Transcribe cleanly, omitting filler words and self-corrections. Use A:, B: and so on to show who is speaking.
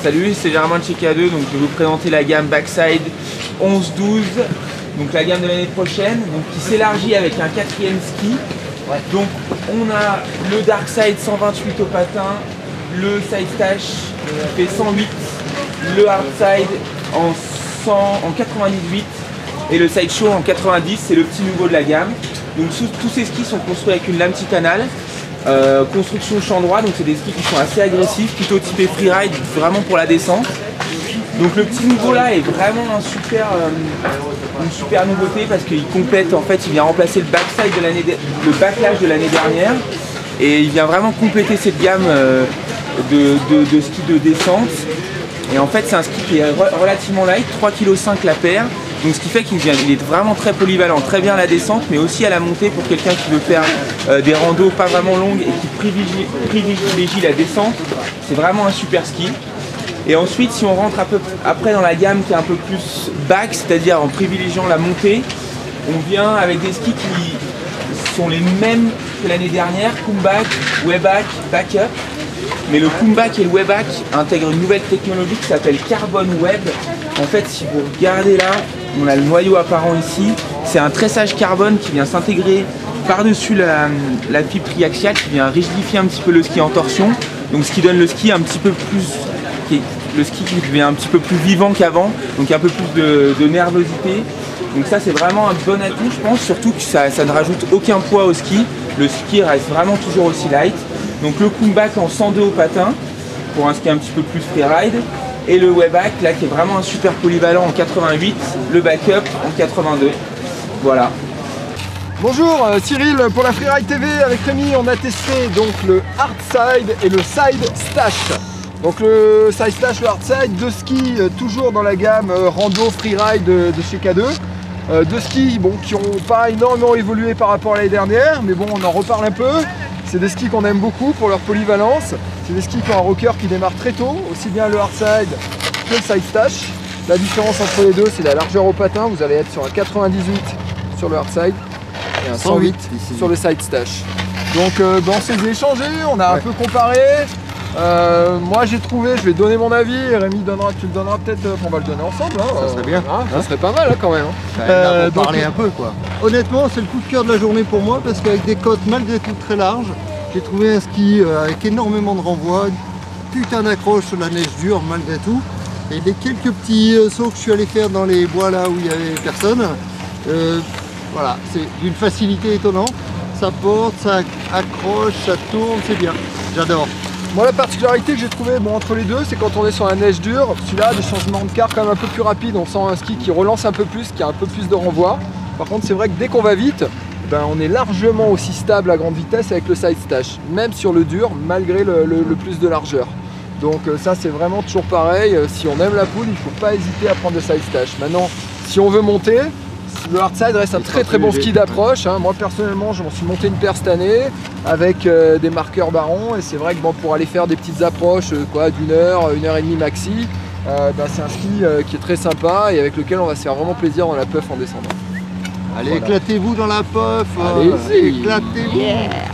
A: Salut, c'est Germain de chez K2, donc je vais vous présenter la gamme Backside 11-12, donc la gamme de l'année prochaine, donc qui s'élargit avec un quatrième ski. Donc on a le Darkside 128 au patin, le Side Stash fait 108, le Hardside en 98 et le Side Show en 90, c'est le petit nouveau de la gamme. Donc tous ces skis sont construits avec une lame titanale, construction champ droit, donc c'est des skis qui sont assez agressifs, plutôt typés freeride, vraiment pour la descente. Donc le petit nouveau là est vraiment une super nouveauté parce qu'il complète, en fait il vient remplacer le backside le backlash de l'année dernière et il vient vraiment compléter cette gamme de skis de descente. Et en fait c'est un ski qui est relativement light, 3,5 kg la paire. Donc ce qui fait qu'il est vraiment très polyvalent, très bien à la descente mais aussi à la montée pour quelqu'un qui veut faire des randos pas vraiment longues et qui privilégie la descente. C'est vraiment un super ski. Et ensuite si on rentre après dans la gamme qui est un peu plus back, c'est-à-dire en privilégiant la montée, on vient avec des skis qui sont les mêmes que l'année dernière, comeback, wayback, backup. Mais le comeback et le wayback intègrent une nouvelle technologie qui s'appelle Carbon Web. En fait, si vous regardez là, on a le noyau apparent ici. C'est un tressage carbone qui vient s'intégrer par-dessus la fibre triaxiale, qui vient rigidifier un petit peu le ski en torsion. Donc ce qui donne le ski un petit peu plus, le ski qui devient un petit peu plus vivant qu'avant, donc un peu plus de nervosité. Donc ça c'est vraiment un bon atout je pense, surtout que ça ne rajoute aucun poids au ski. Le ski reste vraiment toujours aussi light. Donc le comeback en 102 au patin, pour un ski un petit peu plus freeride. Et le wayback là qui est vraiment un super polyvalent en 88, le backup en 82. Voilà.
B: Bonjour Cyril pour la Freeride TV. Avec Rémi on a testé donc le Hardside et le Side Stash. Donc le Side Stash, le Hardside, deux skis toujours dans la gamme rando freeride de chez K2. Deux skis qui n'ont pas énormément évolué par rapport à l'année dernière, mais bon on en reparle un peu. C'est des skis qu'on aime beaucoup pour leur polyvalence. C'est des skis qui ont un rocker qui démarre très tôt, aussi bien le Hardside que le Side Stash. La différence entre les deux, c'est la largeur au patin. Vous allez être sur un 98 sur le Hardside et un 108 sur le Side Stash. Donc on s'est échangé, on a un peu comparé. Moi j'ai trouvé, je vais donner mon avis, et Rémi tu le donneras peut-être, on va le donner ensemble.
C: Ça serait bien.
B: Ça serait pas mal quand même.
C: Donc, parler un peu quoi.
D: Honnêtement c'est le coup de cœur de la journée pour moi parce qu'avec des côtes malgré tout très larges, j'ai trouvé un ski avec énormément de renvoi, putain d'accroche sur la neige dure malgré tout. Et les quelques petits sauts que je suis allé faire dans les bois là où il n'y avait personne, voilà, c'est d'une facilité étonnante. Ça porte, ça accroche, ça tourne, c'est bien. J'adore.
B: Moi la particularité que j'ai trouvé entre les deux, c'est quand on est sur la neige dure, celui-là des changements de quart quand même un peu plus rapides, on sent un ski qui relance un peu plus, qui a un peu plus de renvoi. Par contre c'est vrai que dès qu'on va vite, on est largement aussi stable à grande vitesse avec le Side Stash, même sur le dur, malgré le plus de largeur. Donc ça c'est vraiment toujours pareil, si on aime la poudre, il ne faut pas hésiter à prendre le Side Stash. Maintenant, si on veut monter, le Hardside reste un très bon ski d'approche. Moi personnellement, je m'en suis monté une paire cette année avec des marqueurs Baron et c'est vrai que pour aller faire des petites approches d'une heure, 1h30 maxi, c'est un ski qui est très sympa et avec lequel on va se faire vraiment plaisir dans la puff en descendant.
D: Allez, voilà. Éclatez-vous dans la puff,
B: allez-y,
D: éclatez-vous. Yeah.